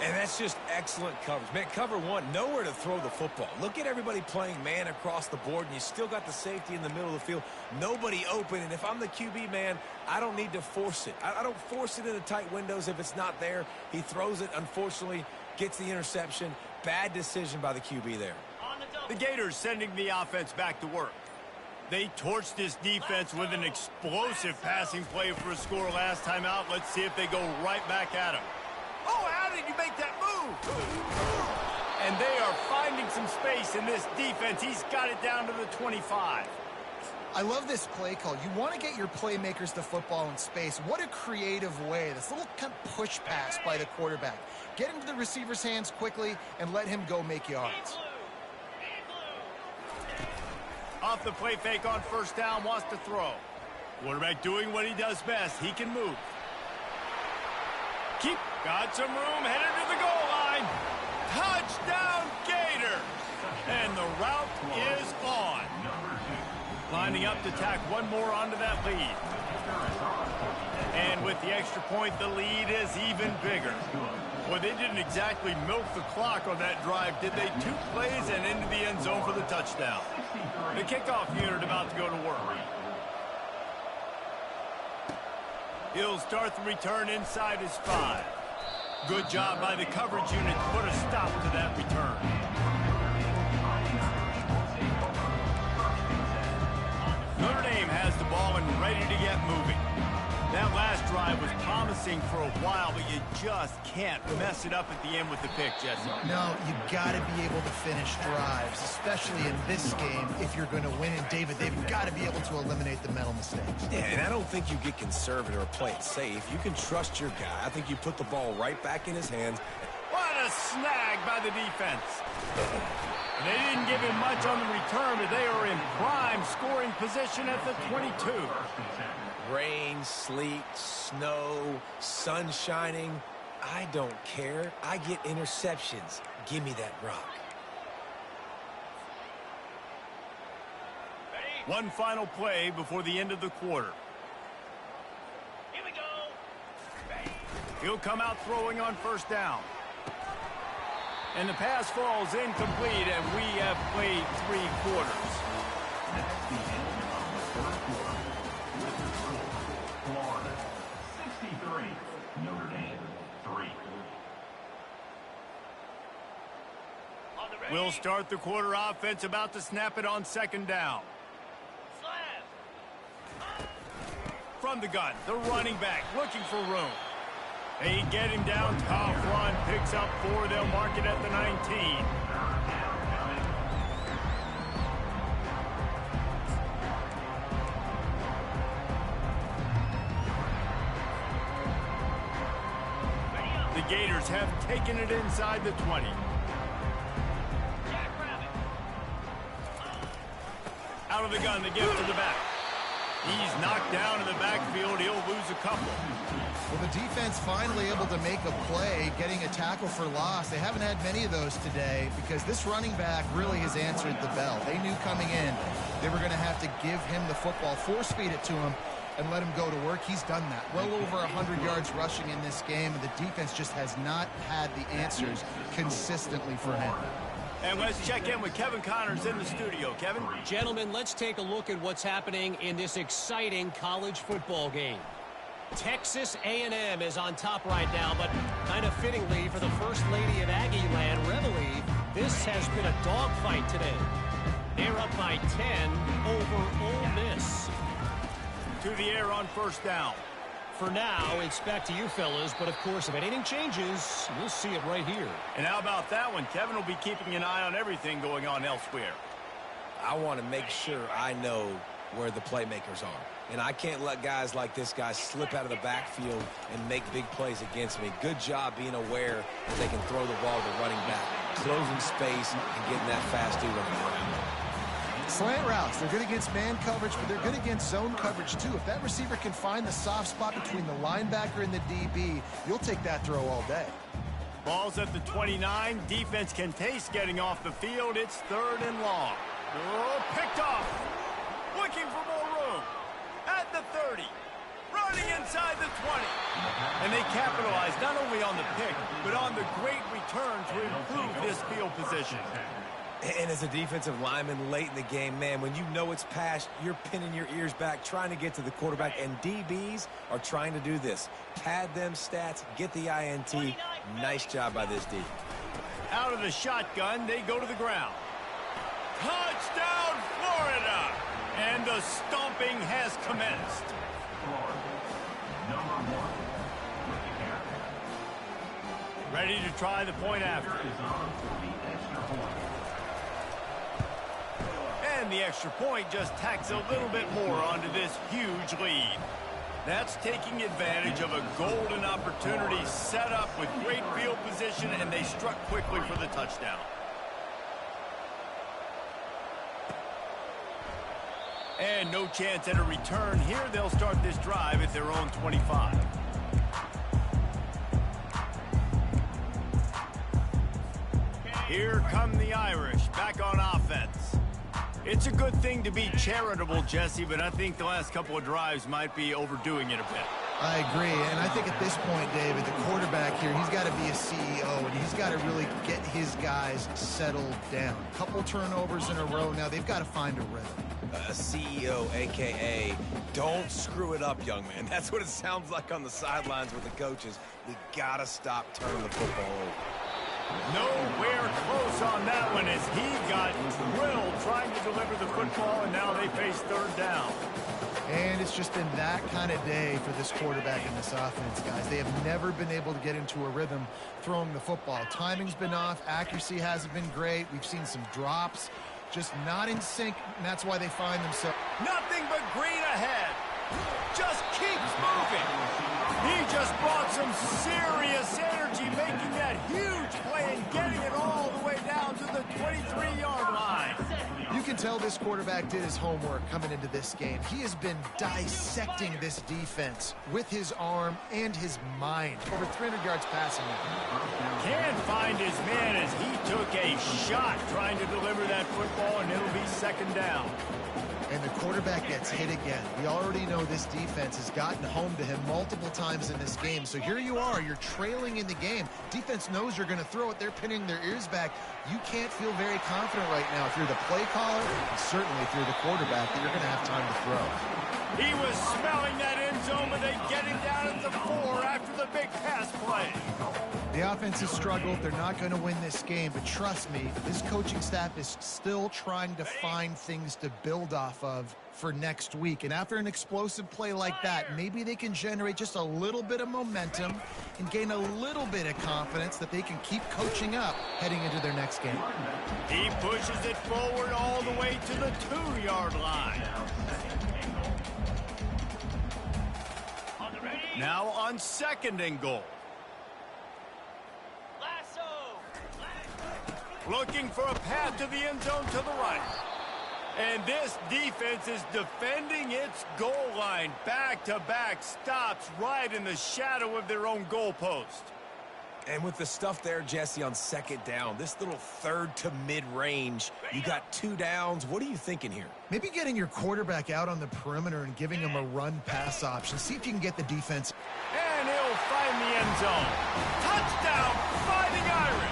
Speaker 2: And that's just excellent coverage. Man, cover 1, nowhere to throw the football. Look at everybody playing man across the board, and you still got the safety in the middle of the field. Nobody open, and if I'm the QB, man, I don't need to force it. I don't force it into tight windows if it's not there. He throws it, unfortunately, gets the interception. Bad decision by the QB there.
Speaker 1: The Gators sending the offense back to work. They torched this defense with an explosive passing play for a score last time out. Let's see if they go right back at him. Oh, how did you make that move? And they are finding some space in this defense. He's got it down to the 25.
Speaker 3: I love this play call. You want to get your playmakers the football in space. What a creative way. This little kind of push pass by the quarterback. Get into the receiver's hands quickly and let him go make yards.
Speaker 1: Off the play fake on first down, wants to throw. Quarterback doing what he does best. He can move. Got some room, headed to the goal line. Touchdown, Gators! And the route is on. Lining up to tack one more onto that lead. And with the extra point, the lead is even bigger. Well, they didn't exactly milk the clock on that drive, did they? 2 plays and into the end zone for the touchdown. The kickoff unit about to go to work. He'll start the return inside his 5. Good job by the coverage unit to put a stop to that return. Notre Dame has the ball and ready to get moving. That last drive was promising for a while, but you just can't mess it up at the end with the pick, Jesse.
Speaker 3: No, you got to be able to finish drives, especially in this game if you're going to win. And David, they've got to be able to eliminate the mental mistakes.
Speaker 2: Yeah, and I don't think you get conservative or play it safe. You can trust your guy. I think you put the ball right back in his hands.
Speaker 1: What a snag by the defense. They didn't give him much on the return, but they are in prime scoring position at the 22.
Speaker 2: Rain, sleet, snow, sun shining. I don't care. I get interceptions. Give me that rock.
Speaker 1: One final play before the end of the quarter.
Speaker 4: Here we go.
Speaker 1: He'll come out throwing on first down. And the pass falls incomplete, and we have played 3 quarters.
Speaker 5: Florida 63, Notre Dame 3.
Speaker 1: We'll start the quarter offense, about to snap it on second down. From the gun, the running back looking for room. They get him down, top run, picks up 4, they'll mark it at the 19. The Gators have taken it inside the 20. Out of the gun, the gift to the back. He's knocked down in the backfield. He'll lose a couple.
Speaker 3: Well, the defense finally able to make a play, getting a tackle for loss. They haven't had many of those today because this running back really has answered the bell. They knew coming in they were going to have to give him the football, force feed it to him, and let him go to work. He's done that. Well over 100 yards rushing in this game, and the defense just has not had the answers consistently for him.
Speaker 1: And let's check in with Kevin Connors in the studio. Kevin?
Speaker 4: Gentlemen, let's take a look at what's happening in this exciting college football game. Texas A&M is on top right now, but kind of fittingly for the First Lady of Aggie Land, Reveille, this has been a dogfight today. They're up by 10 over Ole Miss.
Speaker 1: To the air on first down.
Speaker 4: For now, it's back to you fellas, but of course, if anything changes, we'll see it right here.
Speaker 1: And how about that one? Kevin will be keeping an eye on everything going on elsewhere.
Speaker 2: I want to make sure I know where the playmakers are. And I can't let guys like this guy slip out of the backfield and make big plays against me. Good job being aware that they can throw the ball to the running back, closing space and getting that fast dude on the ground.
Speaker 3: Slant routes, they're good against man coverage, but they're good against zone coverage too. If that receiver can find the soft spot between the linebacker and the DB, you'll take that throw all day.
Speaker 1: Ball's at the 29. Defense can taste getting off the field. It's 3rd and long. Oh, picked off. Looking for more room. At the 30. Running inside the 20. And they capitalize not only on the pick, but on the great return to improve this field position.
Speaker 2: And as a defensive lineman late in the game, man, when you know it's past, you're pinning your ears back, trying to get to the quarterback, and DBs are trying to do this. Pad them stats, get the INT. Nice job by this D.
Speaker 1: Out of the shotgun, they go to the ground. Touchdown, Florida! And the stomping has commenced.
Speaker 5: Number 1, rookie carry.
Speaker 1: Ready to try the point after.
Speaker 5: Is on for the extra point.
Speaker 1: And the extra point just tacks a little bit more onto this huge lead. That's taking advantage of a golden opportunity set up with great field position, and they struck quickly for the touchdown. And no chance at a return here. They'll start this drive at their own 25. Here come the Irish back on offense. It's a good thing to be charitable, Jesse, but I think the last couple of drives might be overdoing it a bit.
Speaker 3: I agree, and I think at this point, David, the quarterback here, he's got to be a CEO, and he's got to really get his guys settled down. Couple turnovers in a row now. They've got to find a rhythm.
Speaker 2: A CEO, a.k.a. don't screw it up, young man. That's what it sounds like on the sidelines with the coaches. We got to stop turning the football over.
Speaker 1: Nowhere close on that one as he got drilled trying to deliver the football, and now they face third down.
Speaker 3: And it's just been that kind of day for this quarterback and this offense, guys. They have never been able to get into a rhythm throwing the football. Timing's been off. Accuracy hasn't been great. We've seen some drops. Just not in sync, and that's why they find themselves.
Speaker 1: Nothing but green ahead. Just keeps moving. He just brought some serious energy, making that huge play and getting it all the way down to the 23-yard line.
Speaker 3: You can tell this quarterback did his homework coming into this game. He has been dissecting this defense with his arm and his mind. Over 300 yards passing.
Speaker 1: Can't find his man as he took a shot trying to deliver that football, and it'll be second down.
Speaker 3: And the quarterback gets hit again. We already know this defense has gotten home to him multiple times in this game. So here you are, you're trailing in the game. Defense knows you're going to throw it. They're pinning their ears back. You can't feel very confident right now if you're the play caller, and certainly if you're the quarterback, that you're going to have time to throw.
Speaker 1: He was smelling that end zone, but they get him down at the 4 after the big pass play.
Speaker 3: The offense has struggled. They're not going to win this game, but trust me, this coaching staff is still trying to find things to build off of for next week. And after an explosive play like that, maybe they can generate just a little bit of momentum and gain a little bit of confidence that they can keep coaching up heading into their next game.
Speaker 1: He pushes it forward all the way to the 2-yard line. Now on second and goal. Looking for a path to the end zone to the right. And this defense is defending its goal line. Back-to-back stops right in the shadow of their own goalpost.
Speaker 2: And with the stuff there, Jesse, on second down, this little third to mid-range, you got 2 downs. What are you thinking here?
Speaker 3: Maybe getting your quarterback out on the perimeter and giving him a run-pass option. See if you can get the defense.
Speaker 1: And he'll find the end zone. Touchdown, Fighting Irish.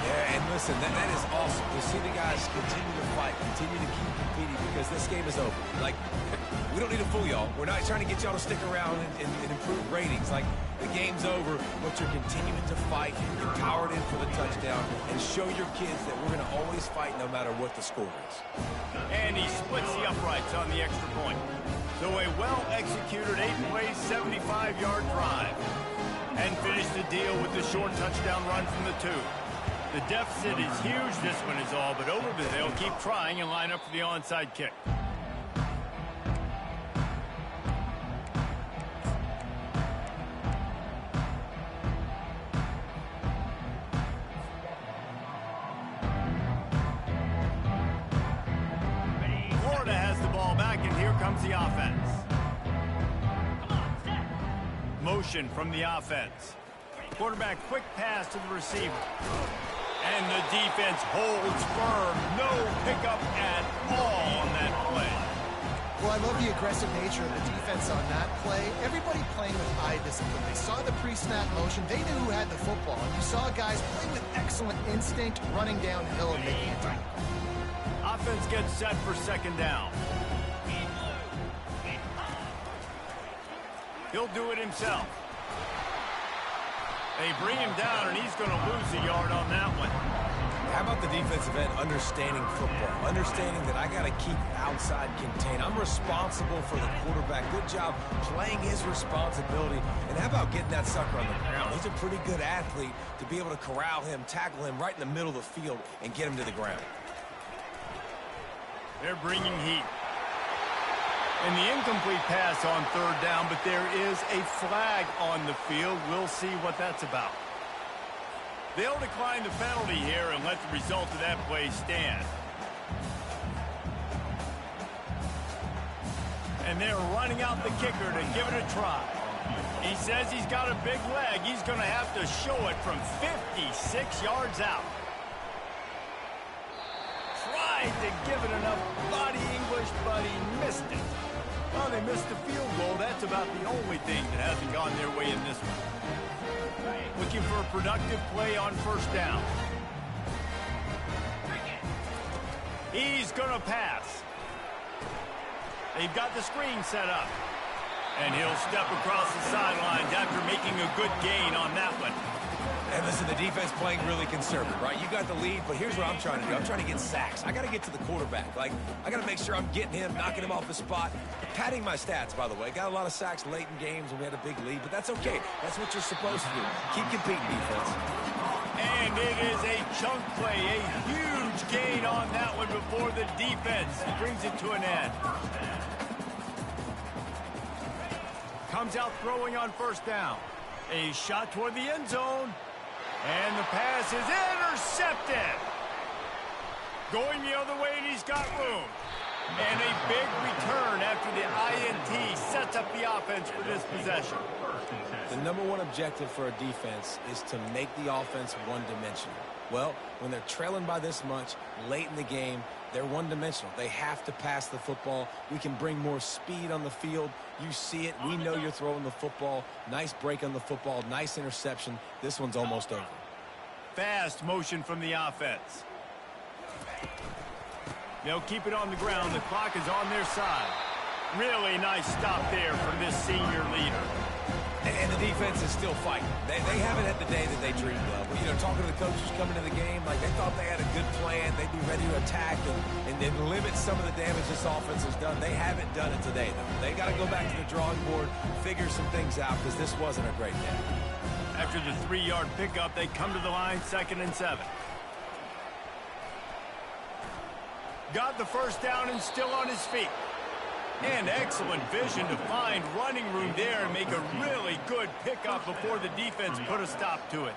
Speaker 2: Yeah, and listen, that is awesome to see the guys continue to fight, continue to keep competing, because this game is over. Like, we don't need to fool y'all. We're not trying to get y'all to stick around and improve ratings. Like, the game's over, but you're continuing to fight. You're powered in for the touchdown, and show your kids that we're going to always fight no matter what the score is.
Speaker 1: And he splits the uprights on the extra point. So a well-executed 8-play, 75-yard drive. And finish the deal with the short touchdown run from the 2. The deficit is huge, this one is all, but over there, they'll keep trying and line up for the onside kick. Florida has the ball back, and here comes the offense. Motion from the offense. Quarterback, quick pass to the receiver. And the defense holds firm. No pickup at all on that play.
Speaker 3: Well, I love the aggressive nature of the defense on that play. Everybody playing with eye discipline. They saw the pre-snap motion. They knew who had the football. And you saw guys play with excellent instinct, running downhill and making it time.
Speaker 1: Offense gets set for second down. He'll do it himself. They bring him down, and he's going to lose a yard on that one.
Speaker 2: How about the defensive end understanding football, understanding that I got to keep outside contained. I'm responsible for the quarterback. Good job playing his responsibility. And how about getting that sucker on the ground? He's a pretty good athlete to be able to corral him, tackle him right in the middle of the field, and get him to the ground.
Speaker 1: They're bringing heat. And the incomplete pass on third down, but there is a flag on the field. We'll see what that's about. They'll decline the penalty here and let the result of that play stand. And they're running out the kicker to give it a try. He says he's got a big leg. He's going to have to show it from 56 yards out. Tried to give it enough body English, but he missed it. Well, they missed the field goal. That's about the only thing that hasn't gone their way in this one. Looking for a productive play on first down. He's going to pass. They've got the screen set up. And he'll step across the sidelines after making a good gain on that one.
Speaker 2: And listen, the defense playing really conservative, right? You got the lead, but here's what I'm trying to do. I'm trying to get sacks. I got to get to the quarterback. Like, I got to make sure I'm getting him, knocking him off the spot. Padding my stats, by the way. Got a lot of sacks late in games when we had a big lead, but that's okay. That's what you're supposed to do. Keep competing, defense.
Speaker 1: And it is a chunk play, a huge gain on that one before the defense brings it to an end. Comes out throwing on first down. A shot toward the end zone. And the pass is intercepted. Going the other way, and he's got room. And a big return after the INT sets up the offense for this possession.
Speaker 2: The number one objective for a defense is to make the offense one-dimensional. Well, when they're trailing by this much late in the game, they're one-dimensional. They have to pass the football. We can bring more speed on the field. You see it. We know you're throwing the football. Nice break on the football. Nice interception. This one's almost over.
Speaker 1: Fast motion from the offense. They'll keep it on the ground. The clock is on their side. Really nice stop there from this senior leader.
Speaker 2: And the defense is still fighting. They haven't had the day that they dreamed of. You know, talking to the coaches coming to the game, like they thought they had a good plan. They'd be ready to attack and then limit some of the damage this offense has done. They haven't done it today, though. They got to go back to the drawing board, figure some things out, because this wasn't a great day.
Speaker 1: After the 3-yard pickup, they come to the line, 2nd and 7. Got the first down and still on his feet. And excellent vision to find running room there and make a really good pickup before the defense put a stop to it.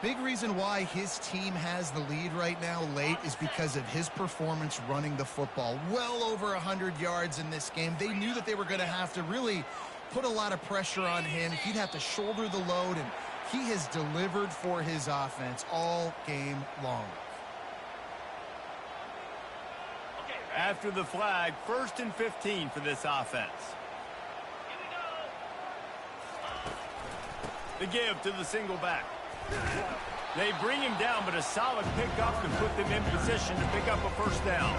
Speaker 3: Big reason why his team has the lead right now late is because of his performance running the football. Well over 100 yards in this game. They knew that they were going to have to really put a lot of pressure on him. He'd have to shoulder the load, and he has delivered for his offense all game long.
Speaker 1: After the flag, 1st and 15 for this offense. The give to the single back. They bring him down, but a solid pickup can put them in position to pick up a first down.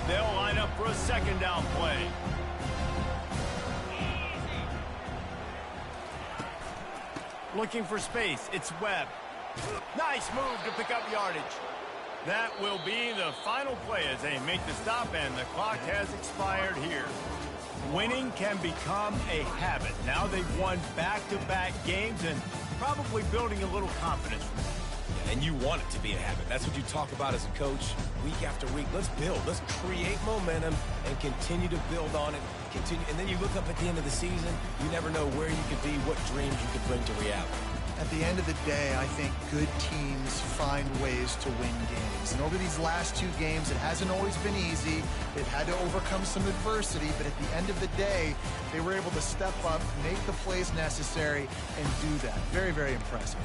Speaker 1: They'll line up for a 2nd down play. Looking for space, it's Webb. Nice move to pick up yardage. That will be the final play as they make the stop, and the clock has expired here. Winning can become a habit. Now they've won back-to-back games and probably building a little confidence.
Speaker 2: And you want it to be a habit. That's what you talk about as a coach week after week. Let's build. Let's create momentum and continue to build on it. And then you look up at the end of the season, you never know where you could be, what dreams you could bring to reality.
Speaker 3: At the end of the day, I think good teams find ways to win games. And over these last 2 games, it hasn't always been easy. They've had to overcome some adversity, but at the end of the day, they were able to step up, make the plays necessary, and do that. Very, very impressive.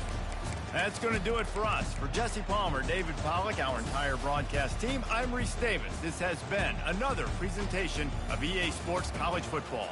Speaker 1: That's going to do it for us. For Jesse Palmer, David Pollack, our entire broadcast team, I'm Reese Davis. This has been another presentation of EA Sports College Football.